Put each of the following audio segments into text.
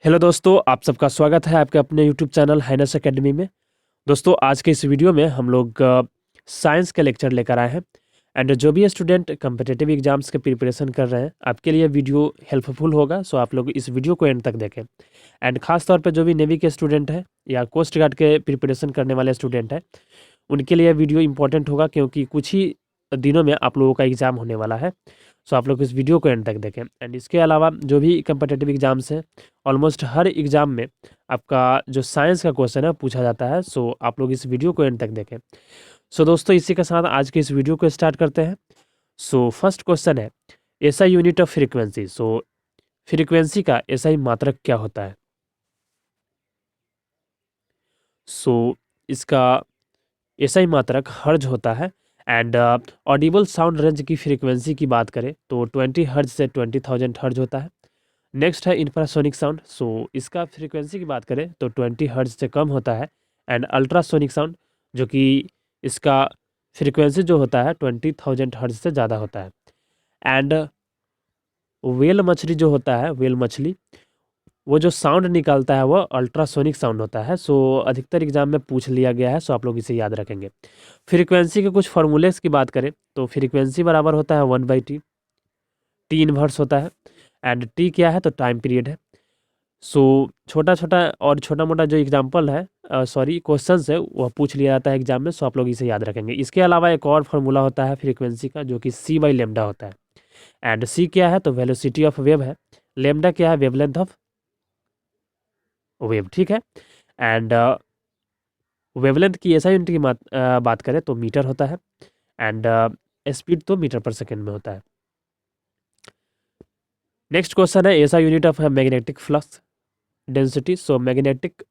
Hello दोस्तों, आप सबका स्वागत है आपके अपने यूट्यूब चैनल हाइनेस एकेडमी में। दोस्तों, आज के इस वीडियो में हम लोग साइंस का लेक्चर लेकर आए हैं। एंड जो भी स्टूडेंट कम्पिटिटिव एग्जाम्स के प्रिपरेशन कर रहे हैं, आपके लिए वीडियो हेल्पफुल होगा। सो आप लोग इस वीडियो को एंड तक देखें। एंड खास तौर पे जो भी नेवी के स्टूडेंट हैं या कोस्ट गार्ड के प्रिपरेशन करने वाले स्टूडेंट हैं, उनके लिए वीडियो इंपॉर्टेंट होगा, क्योंकि कुछ ही दिनों में आप लोगों का एग्ज़ाम होने वाला है। सो आप लोग इस वीडियो को एंड तक देखें। एंड इसके अलावा जो भी कम्पिटिटिव एग्जाम्स हैं, ऑलमोस्ट हर एग्ज़ाम में आपका जो साइंस का क्वेश्चन है पूछा जाता है। सो आप लोग इस वीडियो को एंड तक देखें। सो दोस्तों, इसी के साथ आज के इस वीडियो को स्टार्ट करते हैं। सो फर्स्ट क्वेश्चन है, SI unit of frequency. So frequency का एसआई मात्रक क्या होता है? सो इसका एसआई मात्रक हर्ज होता है। एंड ऑडिबल साउंड रेंज की फ्रीक्वेंसी की बात करें तो 20 हर्ज से 20,000 हर्ज होता है। नेक्स्ट है इंफ्रासोनिक साउंड। सो इसका फ्रीक्वेंसी की बात करें तो 20 हर्ज से कम होता है। एंड अल्ट्रासोनिक साउंड, जो कि इसका फ्रीक्वेंसी जो होता है 20,000 हर्ज से ज़्यादा होता है। एंड व्हेल मछली जो होता है, व्हेल मछली, वो जो साउंड निकालता है वो अल्ट्रासोनिक साउंड होता है। सो अधिकतर एग्जाम में पूछ लिया गया है, सो आप लोग इसे याद रखेंगे। फ्रीक्वेंसी के कुछ फार्मूलेस की बात करें तो फ्रीक्वेंसी बराबर होता है 1/t, टी इनवर्स होता है। एंड टी क्या है तो टाइम पीरियड है। सो छोटा छोटा और छोटा मोटा जो एग्जाम्पल है, क्वेश्चंस है, वह पूछ लिया जाता है एग्जाम में। सो आप लोग इसे याद रखेंगे। इसके अलावा एक और फार्मूला होता है फ्रीक्वेंसी का, जो कि c/λ होता है। एंड c क्या है तो वेलोसिटी ऑफ वेव है। लेमडा क्या है, वेवलेंथ ऑफ वेव, ठीक है। एंड वेवलेंथ की ऐसा यूनिट की बात करें तो मीटर होता है। एंड स्पीड तो मीटर पर सेकेंड में होता है। नेक्स्ट क्वेश्चन है, ऐसा unit of magnetic flux density. So magnetic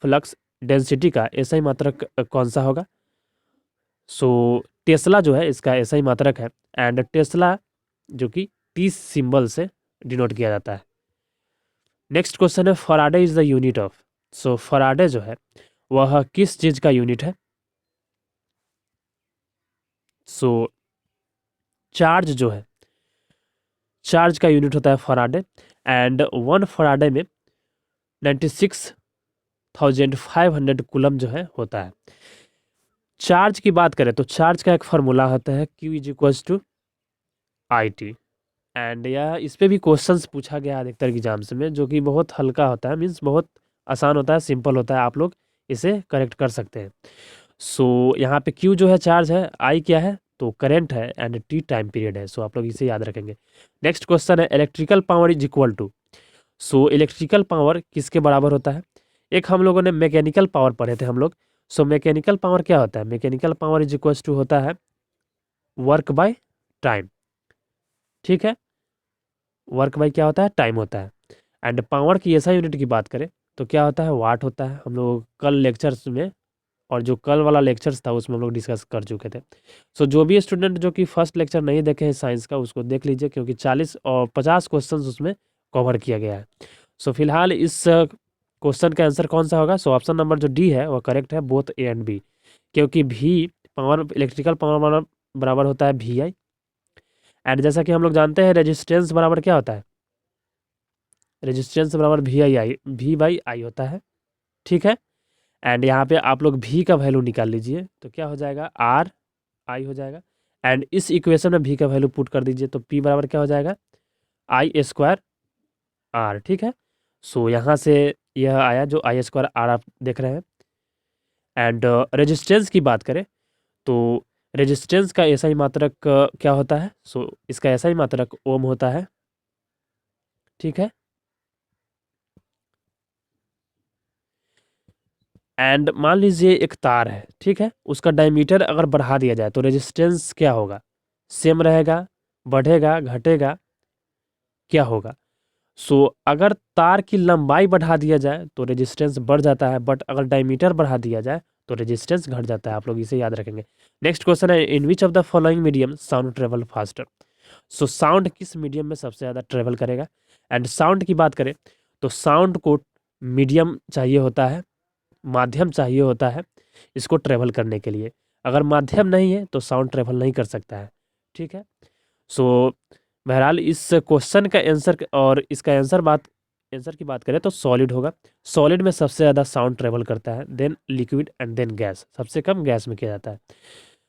flux density का ऐसा ही मात्रक कौन सा होगा? सो टेस्ला जो है इसका ऐसा ही मात्रक है। एंड टेस्ला जो कि टी सिंबल से डिनोट किया जाता है। नेक्स्ट क्वेश्चन है, Faraday is the unit of. So Faraday जो है वह किस चीज का यूनिट है? सो चार्ज जो है, चार्ज का यूनिट होता है फराडे। एंड 1 फराडे में 96,500 कूलम जो है होता है। चार्ज की बात करें तो चार्ज का एक फार्मूला होता है Q = IT। एंड यह इस पे भी क्वेश्चंस पूछा गया अधिकतर एग्जाम्स में, जो कि बहुत हल्का होता है, मीन्स बहुत आसान होता है, सिंपल होता है। आप लोग इसे करेक्ट कर सकते हैं। सो यहाँ पे Q जो है चार्ज है, I क्या है तो करंट है, एंड T टाइम पीरियड है। सो आप लोग इसे याद रखेंगे। नेक्स्ट क्वेश्चन है, electrical power is equal to. So electrical power किसके बराबर होता है? एक हम लोगों ने मैकेनिकल पावर पढ़े थे हम लोग। सो मैकेनिकल पावर क्या होता है? Mechanical power is equal to होता है वर्क बाय टाइम, ठीक है। वर्क बाय क्या होता है? टाइम होता है। एंड पावर की ऐसा यूनिट की बात करें तो क्या होता है? वाट होता है। हम लोग कल लेक्चर्स में, और जो कल वाला लेक्चर्स था उसमें हम लोग डिस्कस कर चुके थे। सो जो भी स्टूडेंट जो कि फर्स्ट लेक्चर नहीं देखे हैं साइंस का, उसको देख लीजिए, क्योंकि 40 और 50 क्वेश्चन उसमें कवर किया गया है। सो फिलहाल इस क्वेश्चन का आंसर कौन सा होगा? सो ऑप्शन नंबर जो डी है वह करेक्ट है, बोथ ए एंड बी। क्योंकि भी पावर, इलेक्ट्रिकल पावर बराबर होता है VI। एंड जैसा कि हम लोग जानते हैं, रेजिस्टेंस बराबर क्या होता है? रेजिस्टेंस बराबर V/I होता है, ठीक है। एंड यहाँ पे आप लोग V का वैल्यू निकाल लीजिए तो क्या हो जाएगा? RI हो जाएगा। एंड इस इक्वेशन में V का वैल्यू पुट कर दीजिए तो P बराबर क्या हो जाएगा? I²R, ठीक है। सो यहाँ से यह आया जो I² R आप देख रहे हैं। एंड रेजिस्टेंस की बात करें तो रेजिस्टेंस का ऐसा ही मात्रक क्या होता है? सो इसका ऐसा ही मात्रक ओम होता है, ठीक है। एंड मान लीजिए एक तार है, ठीक है, उसका डायमीटर अगर बढ़ा दिया जाए तो रेजिस्टेंस क्या होगा? सेम रहेगा, बढ़ेगा, घटेगा, क्या होगा? सो अगर तार की लंबाई बढ़ा दिया जाए तो रेजिस्टेंस बढ़ जाता है, बट अगर डायमीटर बढ़ा दिया जाए तो रेजिस्टेंस घट जाता है। आप लोग इसे याद रखेंगे। नेक्स्ट क्वेश्चन है, in which of the following medium sound travel faster. So sound किस मीडियम में सबसे ज़्यादा ट्रेवल करेगा? एंड साउंड की बात करें तो साउंड को मीडियम चाहिए होता है, माध्यम चाहिए होता है इसको ट्रेवल करने के लिए। अगर माध्यम नहीं है तो साउंड ट्रेवल नहीं कर सकता है, ठीक है। सो बहरहाल इस क्वेश्चन का आंसर और इसका आंसर बात आंसर की बात करें तो सॉलिड होगा। सॉलिड में सबसे ज़्यादा साउंड ट्रेवल करता है, then liquid and then gas, सबसे कम गैस में किया जाता है।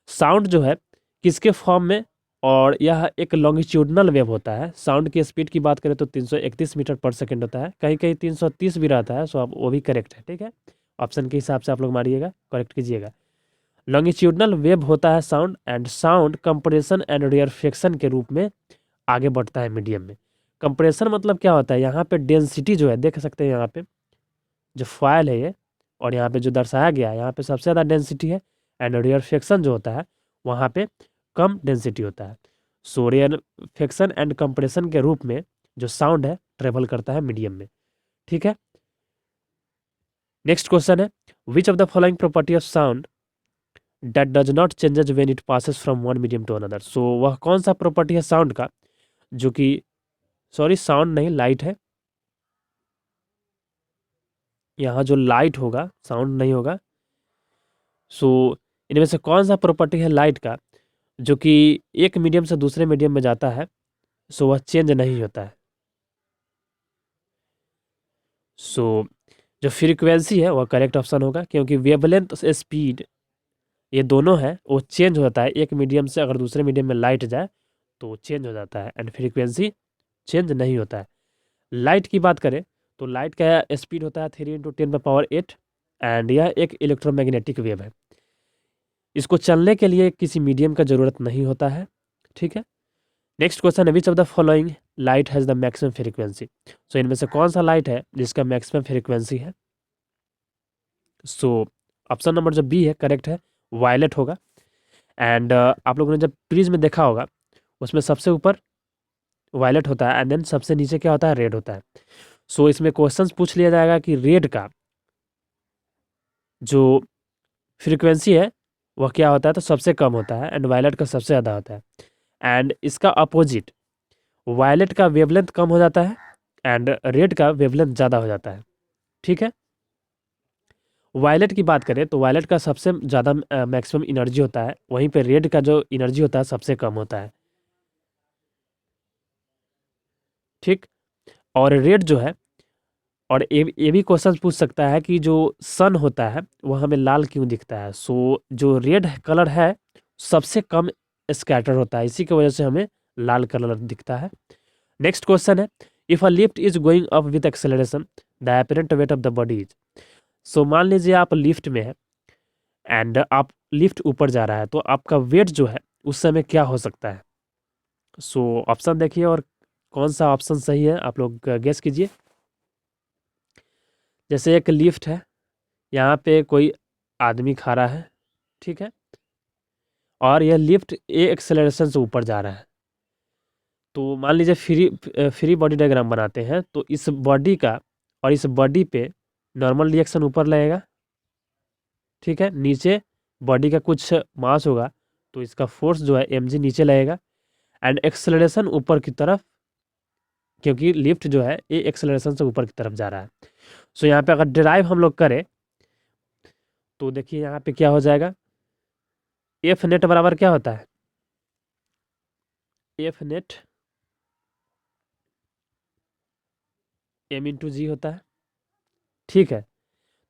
साउंड जो है किसके फॉर्म में, और यह एक लॉन्गिट्यूडनल वेव होता है। साउंड की स्पीड की बात करें तो 331 मीटर पर सेकंड होता है, कहीं कहीं 330 भी रहता है, सो आप वो भी करेक्ट है, ठीक है। ऑप्शन के हिसाब से आप लोग मारिएगा, करेक्ट कीजिएगा। लॉन्गिट्यूडनल वेव होता है sound, and sound compression and rarefaction के रूप में आगे बढ़ता है मीडियम में। कंप्रेशन मतलब क्या होता है, यहाँ पे डेंसिटी जो है देख सकते हैं, यहाँ पे जो फॉयल है ये, और यहाँ पे जो दर्शाया गया है, यहाँ पे सबसे ज़्यादा डेंसिटी है, एंड रेयरफेक्शन जो होता है वहाँ पे कम डेंसिटी होता है। सो रेयरफेक्शन एंड कंप्रेशन के रूप में जो साउंड है ट्रेवल करता है मीडियम में, ठीक है। नेक्स्ट क्वेश्चन है, which of the following property of sound that does not changes when it passes from one medium to another. So वह कौन सा प्रॉपर्टी है साउंड का जो कि, सॉरी साउंड नहीं लाइट है, यहाँ जो लाइट होगा साउंड नहीं होगा। सो इनमें से कौन सा प्रॉपर्टी है लाइट का जो कि एक मीडियम से दूसरे मीडियम में जाता है, सो वह चेंज नहीं होता है। सो जो फ्रीक्वेंसी है वह करेक्ट ऑप्शन होगा, क्योंकि वेवलेंथ स्पीड ये दोनों है वो चेंज होता है, एक मीडियम से अगर दूसरे मीडियम में लाइट जाए तो चेंज हो जाता है, एंड फ्रीक्वेंसी चेंज नहीं होता है। लाइट की बात करें तो लाइट का स्पीड होता है 3 × 10⁸, एंड यह एक इलेक्ट्रोमैग्नेटिक वेव है। इसको चलने के लिए किसी मीडियम का ज़रूरत नहीं होता है, ठीक है। नेक्स्ट क्वेश्चन है, which of the following light has the maximum frequency. So इनमें से कौन सा लाइट है जिसका मैक्सिमम फ्रीक्वेंसी है। सो ऑप्शन नंबर जो बी है करेक्ट है, वायलेट होगा। एंड आप लोगों ने जब प्रिज्म देखा होगा उसमें सबसे ऊपर वायलेट होता है, एंड देन सबसे नीचे क्या होता है, रेड होता है। सो इसमें क्वेश्चंस पूछ लिया जाएगा कि रेड का जो फ्रीक्वेंसी है वह क्या होता है, तो सबसे कम होता है, एंड वायलेट का सबसे ज़्यादा होता है। एंड इसका अपोजिट, वायलेट का वेवलेंथ कम हो जाता है एंड रेड का वेवलेंथ ज़्यादा हो जाता है, ठीक है। वायलेट की बात करें तो वायलेट का सबसे ज़्यादा मैक्सिमम एनर्जी होता है, वहीं पे रेड का जो एनर्जी होता है सबसे कम होता है, ठीक। और रेड जो है, और ये भी क्वेश्चन पूछ सकता है कि जो सन होता है वह हमें लाल क्यों दिखता है। सो जो रेड कलर है सबसे कम स्कैटर होता है, इसी की वजह से हमें लाल कलर दिखता है। नेक्स्ट क्वेश्चन है, if a lift is going up with acceleration the apparent weight of the body is. So मान लीजिए आप लिफ्ट में है एंड आप लिफ्ट ऊपर जा रहा है, तो आपका वेट जो है उस समय क्या हो सकता है। सो ऑप्शन देखिए और कौन सा ऑप्शन सही है आप लोग गेस कीजिए। जैसे एक लिफ्ट है, यहाँ पे कोई आदमी खड़ा है, ठीक है, और यह लिफ्ट ए एक्सेलरेशन से ऊपर जा रहा है। तो मान लीजिए फ्री बॉडी डायग्राम बनाते हैं, तो इस बॉडी का और इस बॉडी पे नॉर्मल रिएक्शन ऊपर लगेगा, ठीक है। नीचे बॉडी का कुछ मास होगा तो इसका फोर्स जो है mg नीचे लगेगा, एंड एक्सेलरेशन ऊपर की तरफ, क्योंकि लिफ्ट जो है ये एक्सेलरेशन से ऊपर की तरफ जा रहा है। सो यहाँ पे अगर डिराइव हम लोग करें तो देखिए यहाँ पे क्या हो जाएगा, एफ नेट बराबर क्या होता है, एफ नेट m/g होता है, ठीक है।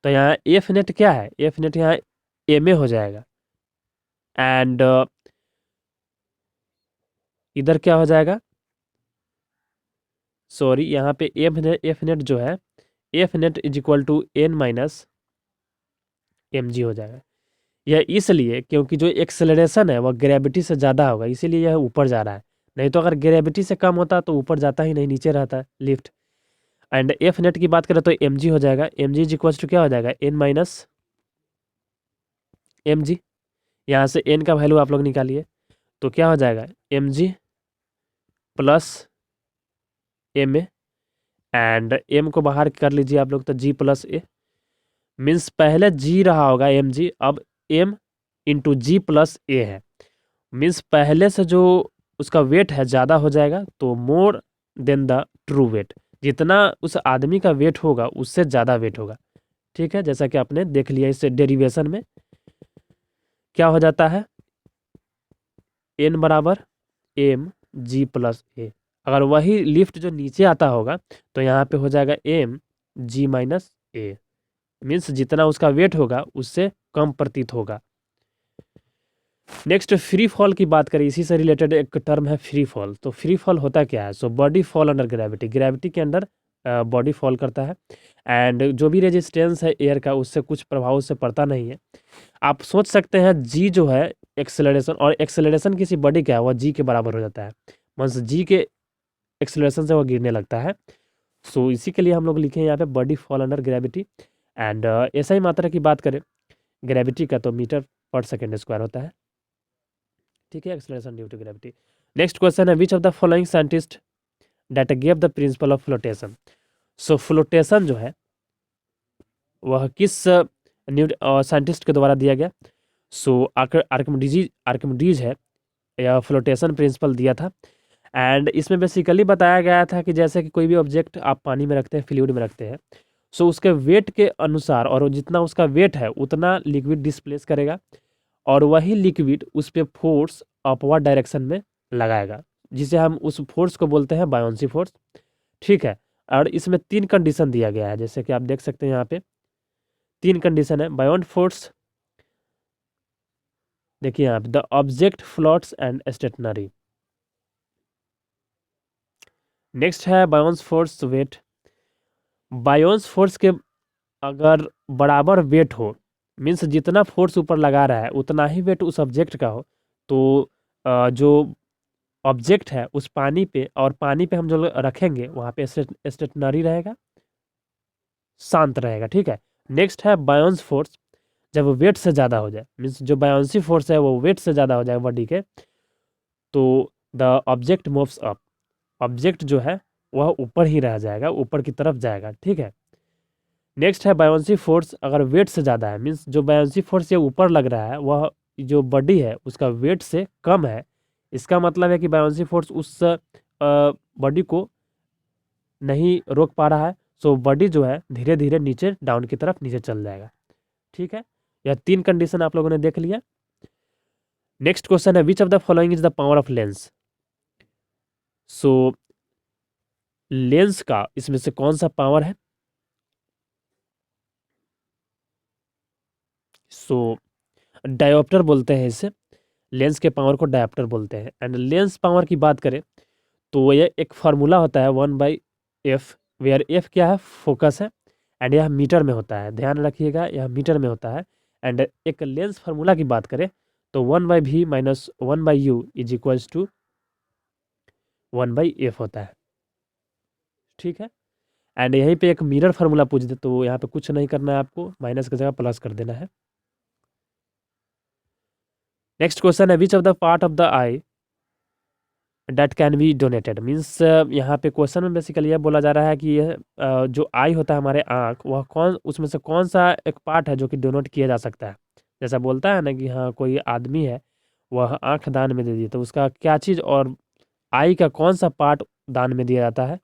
तो यहाँ एफ नेट क्या है, एफ नेट यहाँ ma हो जाएगा, एंड इधर क्या हो जाएगा, सॉरी यहाँ पे एफ नेट जो है, F net is equal to n-mg हो जाएगा। यह इसलिए क्योंकि जो एक्सेलरेशन है वह ग्रेविटी से ज़्यादा होगा, इसीलिए यह ऊपर जा रहा है। नहीं तो अगर ग्रेविटी से कम होता तो ऊपर जाता ही नहीं, नीचे रहता है लिफ्ट। एंड एफ नेट की बात करें तो mg हो जाएगा, mg इज इक्वल टू क्या हो जाएगा, n-mg। यहाँ से n का वैल्यू आप लोग निकालिए तो क्या हो जाएगा, mg plus ma, and m को बाहर कर लीजिए आप लोग तो g प्लस a, मीन्स पहले g रहा होगा mg, अब m into g plus a है, मीन्स पहले से जो उसका वेट है ज़्यादा हो जाएगा, तो more than the true weight, जितना उस आदमी का वेट होगा उससे ज़्यादा वेट होगा, ठीक है। जैसा कि आपने देख लिया इस डेरिवेशन में क्या हो जाता है, n बराबर m g प्लस a। अगर वही लिफ्ट जो नीचे आता होगा तो यहाँ पे हो जाएगा एम जी माइनस ए, मीन्स जितना उसका वेट होगा उससे कम प्रतीत होगा। नेक्स्ट फ्री फॉल की बात करें, इसी से रिलेटेड एक टर्म है फ्री फॉल। तो फ्री फॉल होता क्या है? So body fall under gravity, gravity के अंडर बॉडी फॉल करता है एंड जो भी रेजिस्टेंस है एयर का उससे कुछ प्रभाव उससे पड़ता नहीं है। आप सोच सकते हैं जी जो है एक्सेलरेशन, और एक्सेलरेशन किसी बॉडी का है वह जी के बराबर हो जाता है, मीन्स जी के एक्सेलरेशन से वह गिरने लगता है। सो इसी के लिए हम लोग लिखे हैं यहाँ पे body fall under gravity. And ऐसा ही मात्रा की बात करें ग्रेविटी का तो मीटर पर सेकेंड स्क्वायर होता है, ठीक है, acceleration due to gravity. Next question है which of the following scientist that gave the principle of flotation. So flotation जो है वह किस साइंटिस्ट के द्वारा दिया गया? सो आर्किमिडीज है, यह फ्लोटेशन प्रिंसिपल दिया था। एंड इसमें बेसिकली बताया गया था कि जैसे कि कोई भी ऑब्जेक्ट आप पानी में रखते हैं, फ्लूइड में रखते हैं, सो उसके वेट के अनुसार और जितना उसका वेट है उतना लिक्विड डिस्प्लेस करेगा और वही लिक्विड उस पर फोर्स अपवर्ड डायरेक्शन में लगाएगा, जिसे हम उस फोर्स को बोलते हैं बायोंसी फोर्स, ठीक है। और इसमें 3 कंडीशन दिया गया है, जैसे कि आप देख सकते हैं यहाँ पे 3 कंडीशन है। बायोंट फोर्स, देखिए यहाँ पे the object floats and stationary. Next है buoyance force weight. Buoyance force के अगर बराबर वेट हो, मीन्स जितना फोर्स ऊपर लगा रहा है उतना ही वेट उस ऑब्जेक्ट का हो, तो जो ऑब्जेक्ट है उस पानी पे, और पानी पे हम जो रखेंगे वहाँ पे स्टेशनरी रहेगा, शांत रहेगा, ठीक है। नेक्स्ट है बायोंस फोर्स, जब वेट से ज़्यादा हो जाए, मीन्स जो बायोंसी फोर्स है वो वेट से ज़्यादा हो जाए बॉडी के, तो the object moves up, object जो है वह ऊपर ही रह जाएगा, ऊपर की तरफ जाएगा, ठीक है। नेक्स्ट है बायोंसी फोर्स, अगर वेट से ज़्यादा है, मीन्स जो बायोंसी फोर्स ये ऊपर लग रहा है वह जो बॉडी है उसका वेट से कम है, इसका मतलब है कि बायोंसी फोर्स उस बॉडी को नहीं रोक पा रहा है, सो बॉडी जो है धीरे धीरे नीचे डाउन की तरफ नीचे चल जाएगा, ठीक है। यह 3 कंडीशन आप लोगों ने देख लिया। नेक्स्ट क्वेश्चन है which of the following is the power of lens. So lens का इसमें से कौन सा पावर है? सो डायोप्टर बोलते हैं इसे, लेंस के पावर को डायोप्टर बोलते हैं। एंड लेंस पावर की बात करें तो ये एक फार्मूला होता है 1/f, वेयर f क्या है? फोकस है, एंड यह मीटर में होता है, ध्यान रखिएगा यह मीटर में होता है। एंड एक लेंस फार्मूला की बात करें तो 1/v minus 1/u is equals to 1/f होता है, ठीक है। एंड यहीं पे एक मिरर फार्मूला पूछ दे तो यहाँ पे कुछ नहीं करना है, आपको माइनस की जगह प्लस कर देना है। नेक्स्ट क्वेश्चन है which of the part of the I date can be donated. Means यहाँ पे क्वेश्चन में बेसिकली यह बोला जा रहा है कि यह जो आई होता है हमारे आँख, वह कौन उसमें से कौन सा एक पार्ट है जो कि डोनेट किया जा सकता है। जैसा बोलता है ना कि हाँ कोई आदमी है वह आँख दान में दे दी, तो उसका क्या चीज़ और आई का कौन सा पार्ट दान में दिया जाता है,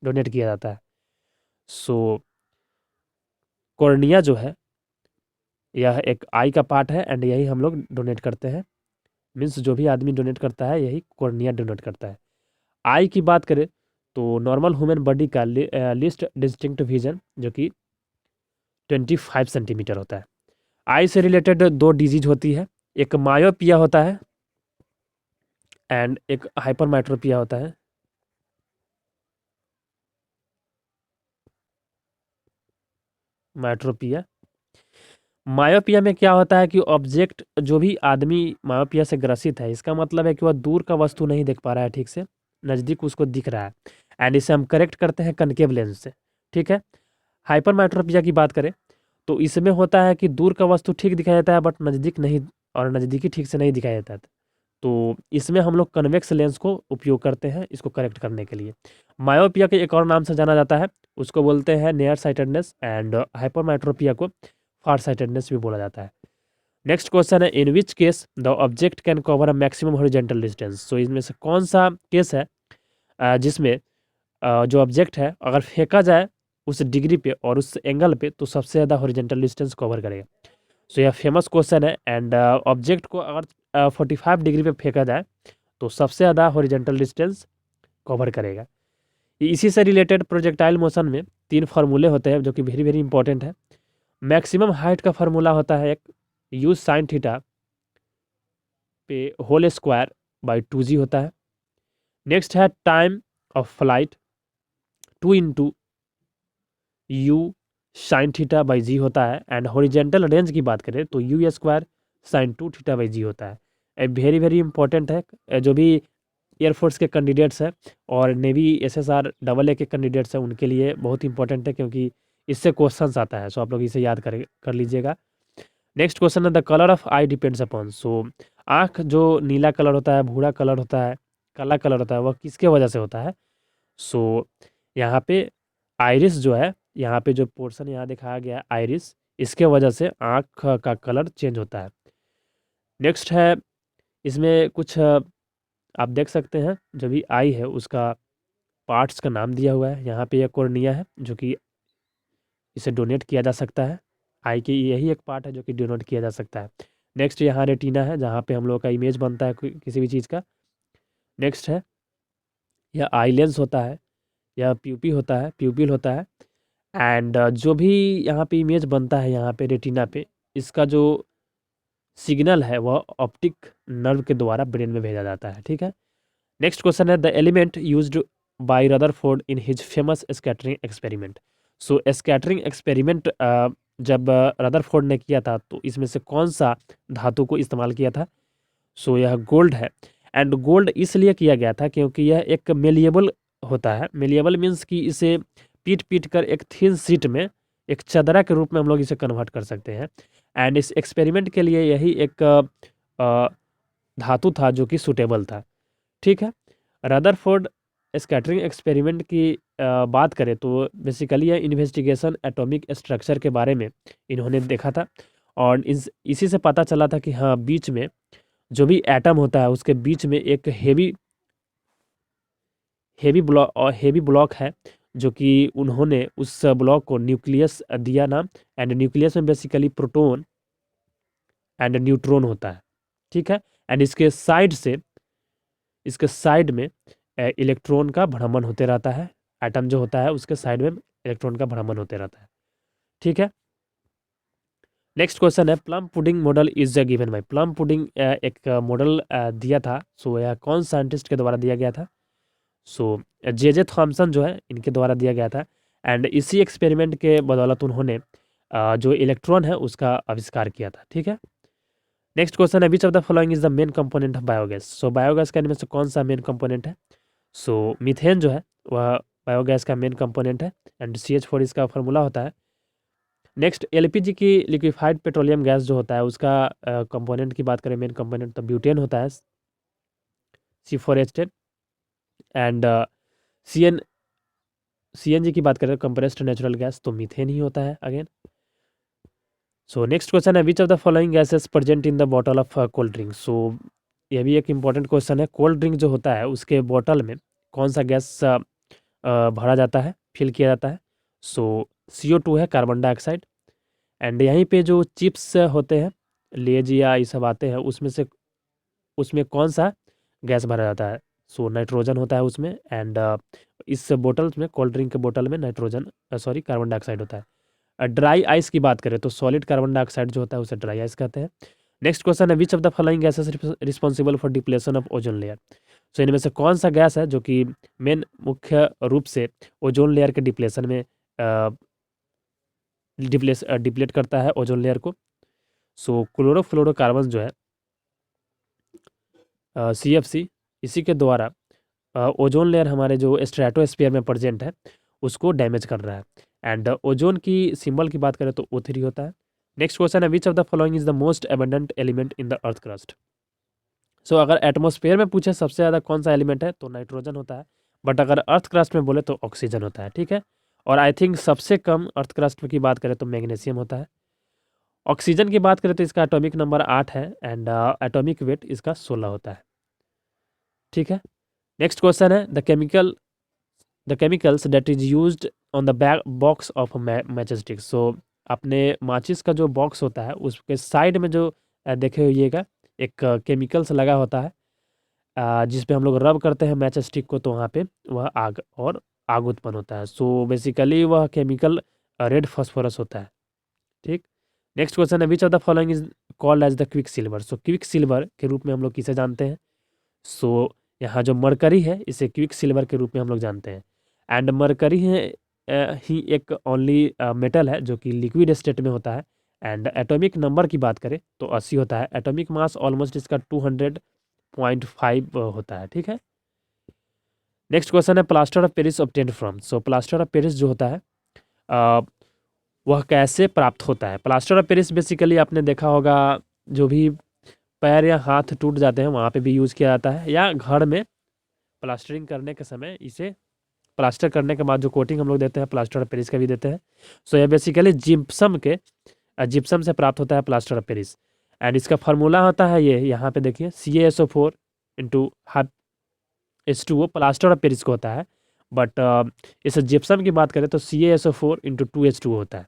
डोनेट किया जाता है? सो कॉर्निया जो है यह एक आई का पार्ट है एंड यही हम लोग डोनेट करते हैं, मीन्स जो भी आदमी डोनेट करता है यही कॉर्निया डोनेट करता है। आई की बात करें तो नॉर्मल ह्यूमन बॉडी का लिस्ट डिस्टिंक्ट विजन जो कि 25 सेंटीमीटर होता है। आई से रिलेटेड 2 डिजीज होती है, एक मायोपिया होता है एंड एक हाइपरमेट्रोपिया होता है। मेट्रोपिया, मायोपिया में क्या होता है कि ऑब्जेक्ट, जो भी आदमी मायोपिया से ग्रसित है, इसका मतलब है कि वह दूर का वस्तु नहीं देख पा रहा है ठीक से, नज़दीक उसको दिख रहा है, एंड इसे हम करेक्ट करते हैं कनकेव लेंस से, ठीक है। हाइपरमेट्रोपिया की बात करें तो इसमें होता है कि दूर का वस्तु ठीक दिखाई देता है बट नज़दीक नहीं, और नज़दीकी ठीक से नहीं दिखाई देता है, तो इसमें हम लोग कन्वेक्स लेंस को उपयोग करते हैं इसको करेक्ट करने के लिए। मायोपिया के एक और नाम से जाना जाता है, उसको बोलते हैं नियर साइटेडनेस, एंड हाइपरमेट्रोपिया को फार साइटेडनेस भी बोला जाता है। नेक्स्ट क्वेश्चन है in which case the object can cover a maximum horizontal distance. So इसमें से कौन सा केस है जिसमें जो ऑब्जेक्ट है अगर फेंका जाए उस डिग्री पे और उस एंगल पे तो सबसे ज़्यादा हॉरिजॉन्टल डिस्टेंस कवर करेगा। सो यह फेमस क्वेश्चन है। एंड ऑब्जेक्ट को अगर 45 डिग्री पे फेंका जाए तो सबसे ज़्यादा हॉरिजॉन्टल डिस्टेंस कवर करेगा। इसी से रिलेटेड प्रोजेक्टाइल मोशन में 3 फार्मूले होते हैं जो कि वेरी वेरी इंपॉर्टेंट है। मैक्सिमम हाइट का फार्मूला होता है एक यू साइन थीटा पे होल स्क्वायर बाई 2g होता है। नेक्स्ट है time of flight 2 into u sine theta by g होता है। एंड हॉरिजेंटल रेंज की बात करें तो u square sine 2 theta by g होता है। वेरी वेरी इंपॉर्टेंट है। जो भी एयरफोर्स के कैंडिडेट्स हैं और नेवी SSR AA के कैंडिडेट्स हैं उनके लिए बहुत इंपॉर्टेंट है, क्योंकि इससे क्वेश्चंस आता है। सो आप लोग इसे याद कर लीजिएगा। नेक्स्ट क्वेश्चन है the colour of eye depends upon. So आँख जो नीला कलर होता है, भूरा कलर होता है, काला कलर होता है, वह किसके वजह से होता है? सो यहाँ पे आइरिस जो है, यहाँ पे जो पोर्शन यहाँ दिखाया गया है आइरिस, इसके वजह से आँख का कलर चेंज होता है। नेक्स्ट है इसमें कुछ आप देख सकते हैं जो भी आई है उसका पार्ट्स का नाम दिया हुआ है। यहाँ पे एक कॉर्निया है जो कि इसे डोनेट किया जा सकता है। आई की यही एक पार्ट है जो कि डोनेट किया जा सकता है। नेक्स्ट यहाँ रेटिना है जहाँ पे हम लोग का इमेज बनता है किसी भी चीज़ का। नेक्स्ट है यह आई लेंस होता है, यह प्यूपिल होता है। एंड जो भी यहाँ पे इमेज बनता है यहाँ पे रेटिना पे, इसका जो सिग्नल है वह ऑप्टिक नर्व के द्वारा ब्रेन में भेजा जाता है। ठीक है। नेक्स्ट क्वेश्चन है the element used by Rutherford in his famous scattering experiment. So scattering experiment जब रदरफोर्ड ने किया था तो इसमें से कौन सा धातु को इस्तेमाल किया था? सो यह गोल्ड है। एंड गोल्ड इसलिए किया गया था क्योंकि यह एक मेलिएबल होता है। मेलिएबल मीन्स कि इसे पीट कर एक थिन शीट में एक चदरा के रूप में हम लोग इसे कन्वर्ट कर सकते हैं। एंड इस एक्सपेरिमेंट के लिए यही एक धातु था जो कि सुटेबल था। ठीक है। रदरफोर्ड स्कैटरिंग एक्सपेरिमेंट की बात करें तो बेसिकली यह इन्वेस्टिगेशन एटॉमिक स्ट्रक्चर के बारे में इन्होंने देखा था। और इसी से पता चला था कि हाँ, बीच में जो भी एटम होता है उसके बीच में एक हेवी ब्लॉक है, जो कि उन्होंने उस ब्लॉक को न्यूक्लियस दिया नाम। एंड न्यूक्लियस में बेसिकली प्रोटॉन एंड न्यूट्रॉन होता है। ठीक है। एंड इसके साइड में इलेक्ट्रॉन का भ्रमण होते रहता है। एटम जो होता है उसके साइड में इलेक्ट्रॉन का भ्रमण होते रहता है। ठीक है। नेक्स्ट क्वेश्चन है plum pudding model is given by. Plum pudding एक मॉडल दिया था। सो यह कौन साइंटिस्ट के द्वारा दिया गया था? सो जे थॉमसन जो है इनके द्वारा दिया गया था। एंड इसी एक्सपेरिमेंट के बदौलत उन्होंने जो इलेक्ट्रॉन है उसका आविष्कार किया था। ठीक है। नेक्स्ट क्वेश्चन है which of the following is the main component of biogas. So biogas का इनमें से कौन सा मेन कंपोनेंट है? सो मीथेन जो है वह बायोगैस का मेन कंपोनेंट है। एंड CH4 इसका फार्मूला होता है। नेक्स्ट LPG की लिक्विफाइड पेट्रोलियम गैस जो होता है उसका कंपोनेंट की बात करें, मेन कंपोनेंट तो ब्यूटेन होता है, C4H10। एंड CNG की बात करें कंप्रेस्ड नेचुरल गैस तो मीथेन ही होता है अगेन। सो नेक्स्ट क्वेश्चन है which of the following gases present in the bottle of cold drink. So यह भी एक इंपॉर्टेंट क्वेश्चन है। कोल्ड ड्रिंक जो होता है उसके बॉटल में कौन सा गैस भरा जाता है, फिल किया जाता है? सो CO2 है, कार्बन डाइऑक्साइड। एंड यहीं पे जो चिप्स होते हैं, लेज या ये सब आते हैं, उसमें कौन सा गैस भरा जाता है? सो नाइट्रोजन होता है उसमें। एंड इस बोतल में, कोल्ड ड्रिंक के बोतल में कार्बन डाइऑक्साइड होता है। ड्राई आइस की बात करें तो सॉलिड कार्बन डाइऑक्साइड जो होता है उसे ड्राई आइस कहते हैं। नेक्स्ट क्वेश्चन है which of the following gases responsible for depletion of ozone layer. So इनमें से कौन सा गैस है जो कि मुख्य रूप से ओजोन लेयर के डिप्लेशन में डिप्लेट करता है ओजोन लेयर को? सो क्लोरोफ्लोरोकार्बन जो है CFC, इसी के द्वारा ओजोन लेयर हमारे जो स्ट्रेटोस्फीयर में प्रेजेंट है उसको डैमेज कर रहा है। एंड ओजोन की सिंबल की बात करें तो O3 होता है। नेक्स्ट क्वेश्चन है which of the following is the most abundant element in the earth crust. So अगर एटमॉस्फेयर में पूछे सबसे ज़्यादा कौन सा एलिमेंट है तो नाइट्रोजन होता है। बट अगर अर्थ क्रस्ट में बोले तो ऑक्सीजन होता है। ठीक है। और आई थिंक सबसे कम अर्थ क्रस्ट की बात करें तो मैग्नीशियम होता है। ऑक्सीजन की बात करें तो इसका एटॉमिक नंबर 8 है। एंड एटॉमिक वेट इसका 16 होता है। ठीक है। नेक्स्ट क्वेश्चन है the chemicals that is used on the back box of matches stick. So अपने माचिस का जो बॉक्स होता है उसके साइड में जो देखे होइएगा एक केमिकल्स लगा होता है। जिस पे हम लोग रब करते हैं मैच स्टिक को, तो वहाँ पे वह आग उत्पन्न होता है। सो बेसिकली वह केमिकल रेड फॉस्फोरस होता है। ठीक। नेक्स्ट क्वेश्चन है, which of the following is called as the quick silver. So quick silver के रूप में हम लोग किसे जानते हैं? सो यहाँ जो मरकरी है इसे क्विक सिल्वर के रूप में हम लोग जानते हैं। एंड मरकरी है ही एक ओनली मेटल है जो कि लिक्विड स्टेट में होता है। एंड एटॉमिक नंबर की बात करें तो 80 होता है। एटॉमिक मास ऑलमोस्ट इसका 200.5 होता है। ठीक है। नेक्स्ट क्वेश्चन है, plaster of Paris obtained from. So plaster of Paris जो होता है वह कैसे प्राप्त होता है? प्लास्टर ऑफ पेरिस बेसिकली आपने देखा होगा, जो भी पैर या हाथ टूट जाते हैं वहाँ पे भी यूज़ किया जाता है, या घर में प्लास्टरिंग करने के समय इसे प्लास्टर करने के बाद जो कोटिंग हम लोग देते हैं प्लास्टर ऑफ पेरिस का भी देते हैं। सो यह बेसिकली जिप्सम से प्राप्त होता है प्लास्टर ऑफ पेरिस। एंड इसका फार्मूला होता है ये, यहाँ पे देखिए, CaSO4 into H2O plaster of Paris को होता है। बट इस जिप्सम की बात करें तो CaSO4 इंटू 2H2O होता है।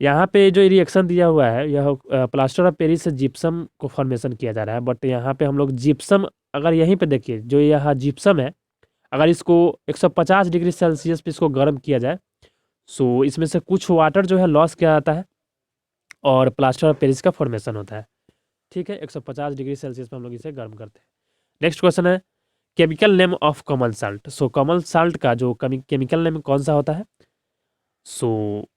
यहाँ पे जो रिएक्शन दिया हुआ है यह प्लास्टर ऑफ पेरिस से जिप्सम को फॉर्मेशन किया जा रहा है। बट यहाँ पे हम लोग जिप्सम, अगर यहीं पे देखिए जो यहाँ जिप्सम है, अगर इसको 150 डिग्री सेल्सियस पे इसको गर्म किया जाए, सो इसमें से कुछ वाटर जो है लॉस किया जाता है और प्लास्टर ऑफ पेरिस का फॉर्मेशन होता है। ठीक है, 150 डिग्री सेल्सियस पे हम लोग इसे गर्म करते हैं। नेक्स्ट क्वेश्चन है, chemical name of common salt. So common salt का जो केमिकल नेम कौन सा होता है? सो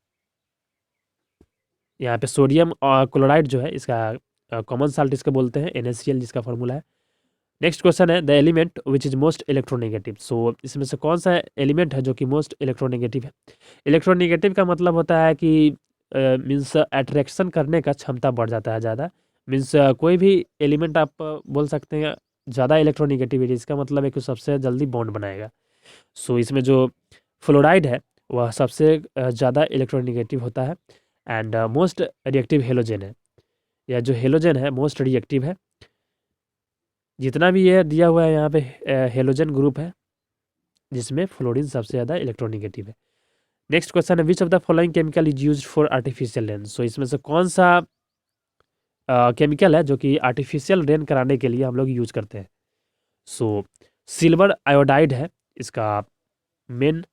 यहाँ पे सोडियम और क्लोराइड जो है इसका कॉमन साल्ट इसका बोलते हैं, NaCl जिसका फॉर्मूला है। नेक्स्ट क्वेश्चन है, the element which is most electronegative. So इसमें से कौन सा एलिमेंट है जो कि मोस्ट इलेक्ट्रोनेगेटिव है? इलेक्ट्रोनेगेटिव का मतलब होता है कि मीन्स अट्रैक्शन करने का क्षमता बढ़ जाता है ज़्यादा। मीन्स कोई भी एलिमेंट आप बोल सकते हैं ज़्यादा इलेक्ट्रोनेगेटिविटी, इसका मतलब है कि सबसे जल्दी बॉन्ड बनाएगा। सो इसमें जो फ्लोराइड है वह सबसे ज़्यादा इलेक्ट्रोनेगेटिव होता है। एंड मोस्ट रिएक्टिव हेलोजन है, यह जो हेलोजन है मोस्ट रिएक्टिव है। जितना भी ये दिया हुआ है यहाँ पे हेलोजन ग्रुप है जिसमें फ्लोरीन सबसे ज़्यादा इलेक्ट्रोनेगेटिव है। नेक्स्ट क्वेश्चन है, which of the following chemical is used for artificial rain. So इसमें से कौन सा केमिकल है जो कि आर्टिफिशियल रेन कराने के लिए हम लोग यूज करते हैं? सो सिल्वर आयोडाइड है इसका मेन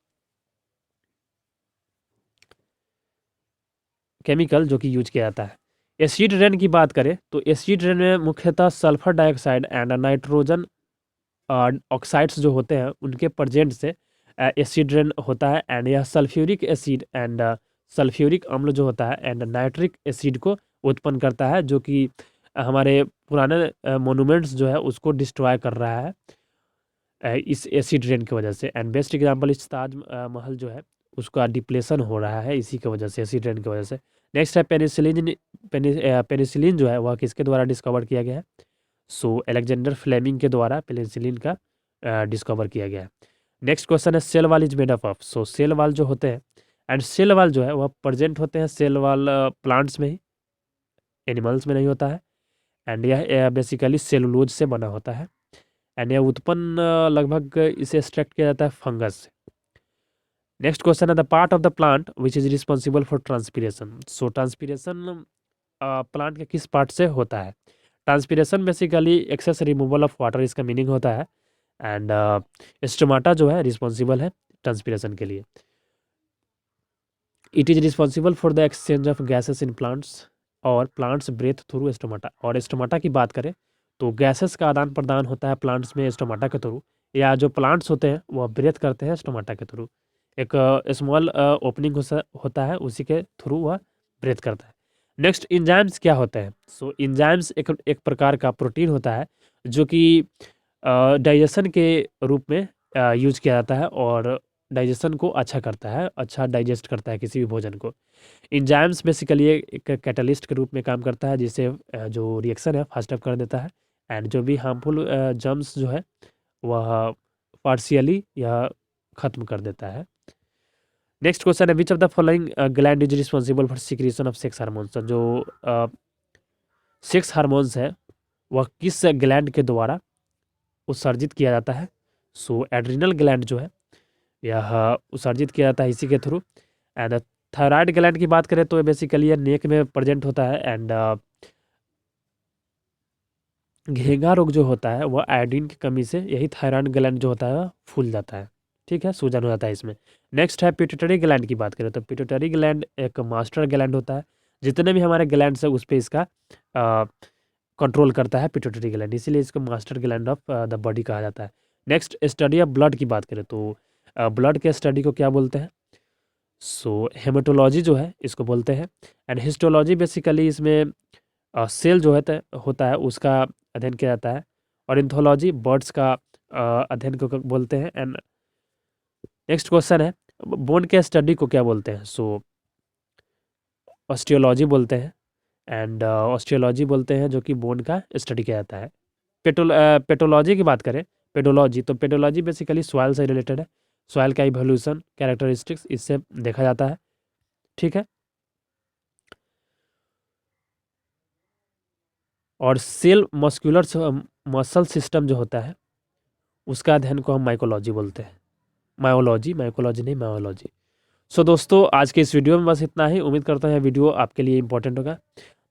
केमिकल जो कि यूज किया जाता है। एसिड रेन की बात करें तो एसिड रेन में मुख्यतः sulphur dioxide and nitrogen oxides जो होते हैं उनके प्रेजेंट से एसिड रेन होता है। एंड यह सल्फ्यूरिक एसिड एंड सल्फ्यूरिक अम्ल जो होता है एंड नाइट्रिक एसिड को उत्पन्न करता है, जो कि हमारे पुराने मोनूमेंट्स जो है उसको डिस्ट्रॉय कर रहा है इस एसिड रेन की वजह से। एंड बेस्ट एग्जांपल इस ताज महल जो है उसका डिप्लेशन हो रहा है इसी की वजह से, एसिड रेन की वजह से। नेक्स्ट है पेनिसिलिन। पेनिसिलिन जो है वह किसके द्वारा डिस्कवर किया गया है? सो अलेक्जेंडर फ्लेमिंग के द्वारा पेनिसिलिन का डिस्कवर किया गया है। नेक्स्ट क्वेश्चन है, cell wall is made up of. So cell wall जो होते हैं, एंड सेल वॉल जो है वह प्रेजेंट होते हैं सेल वॉल प्लांट्स में ही, एनिमल्स में नहीं होता है। एंड यह बेसिकली सेलुलोज से बना होता है। एंड यह उत्पन्न लगभग इसे एक्सट्रैक्ट किया जाता है फंगस से। नेक्स्ट क्वेश्चन है, the part of the plant which is responsible for transpiration. So transpiration plant के किस पार्ट से होता है? Transpiration basically excess removal of water इसका मीनिंग होता है। एंड स्टोमाटा जो है रिस्पॉन्सिबल है ट्रांसपीरेशन के लिए। It is responsible for the exchange of gases in plants और प्लांट्स ब्रेथ थ्रू स्टोमाटा। और स्टोमाटा की बात करें तो गैसेस का आदान प्रदान होता है प्लांट्स में स्टोमाटा के थ्रू, या जो प्लांट्स होते हैं वह ब्रेथ करते हैं स्टोमाटा के थ्रू। एक स्मॉल ओपनिंग होता है उसी के थ्रू वह ब्रेथ करता है। नेक्स्ट, इंजाइम्स क्या होते हैं? सो इंजाइम्स एक प्रकार का प्रोटीन होता है जो कि डाइजेशन के रूप में यूज किया जाता है और डाइजेशन को अच्छा करता है, अच्छा डाइजेस्ट करता है किसी भी भोजन को। इंजाइम्स बेसिकली एक कैटलिस्ट के रूप में काम करता है जिससे जो रिएक्शन है फास्ट अप कर देता है। एंड जो भी हार्मफुल जर्म्स जो है वह पार्शियली या ख़त्म कर देता है। नेक्स्ट क्वेश्चन है, which of the following gland is responsible for secretion of sex hormones. जो सेक्स हार्मोन्स है वह किस ग्लैंड के द्वारा उत्सर्जित किया जाता है? सो एड्रिनल ग्लैंड जो है यह उत्सर्जित किया जाता है इसी के थ्रू। एंड थायराइड ग्लैंड की बात करें तो बेसिकली यह नेक में प्रेजेंट होता है। एंड घेंगा रोग जो होता है वो आयोडीन की कमी से यही थायराइड ग्लैंड जो होता है वह फूल जाता है, ठीक है, सूजन हो जाता है इसमें। नेक्स्ट है पिट्यूटरी ग्लैंड की बात करें तो पिट्यूटरी ग्लैंड एक मास्टर ग्लैंड होता है, जितने भी हमारे ग्लैंड्स है उस पर इसका कंट्रोल करता है पिट्यूटरी ग्लैंड, इसीलिए इसको master gland of the body कहा जाता है। नेक्स्ट स्टडी ऑफ ब्लड की बात करें तो ब्लड के स्टडी को क्या बोलते हैं, सो हेमेटोलॉजी जो है इसको बोलते हैं। एंड हिस्टोलॉजी बेसिकली इसमें सेल जो होता है उसका अध्ययन किया जाता है। और इंथोलॉजी बर्ड्स का अध्ययन को बोलते हैं। एंड नेक्स्ट क्वेश्चन है बोन के स्टडी को क्या बोलते हैं, सो ऑस्टियोलॉजी बोलते हैं। एंड ऑस्टियोलॉजी बोलते हैं जो कि बोन का स्टडी किया जाता है। पेटोलॉजी की बात करें, पेडोलॉजी, तो पेडोलॉजी बेसिकली सॉइल से रिलेटेड है, सॉइल का इवोल्यूशन कैरेक्टरिस्टिक्स इससे देखा जाता है, ठीक है। और सेल मस्कुलर मसल सिस्टम जो होता है उसका अध्ययन को हम माइकोलॉजी बोलते हैं, माइकोलॉजी नहीं, मायोलॉजी। सो दोस्तों आज के इस वीडियो में बस इतना ही, उम्मीद करता हूँ वीडियो आपके लिए इंपॉर्टेंट होगा।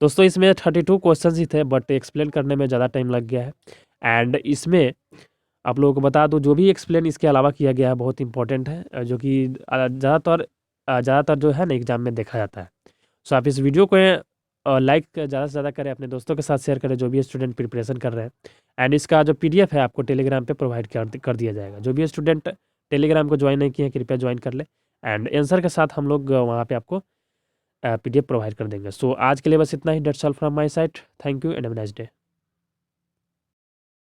दोस्तों इसमें 32 क्वेश्चन ही थे बट एक्सप्लेन करने में ज़्यादा टाइम लग गया है। एंड इसमें आप लोगों को बता दूं जो भी एक्सप्लेन इसके अलावा किया गया है बहुत इंपॉर्टेंट है, जो कि ज़्यादातर जो है ना एग्जाम में देखा जाता है। सो आप इस वीडियो को लाइक ज़्यादा से ज़्यादा करें, अपने दोस्तों के साथ शेयर करें जो भी स्टूडेंट प्रिपरेशन कर रहे हैं। एंड इसका जो PDF है आपको टेलीग्राम पे प्रोवाइड कर दिया जाएगा। जो भी स्टूडेंट टेलीग्राम को ज्वाइन नहीं किए हैं कृपया ज्वाइन कर ले। एंड आंसर के साथ हम लोग वहाँ पे आपको PDF प्रोवाइड कर देंगे। सो आज के लिए बस इतना ही। That's all from my side. Thank you and have a nice day.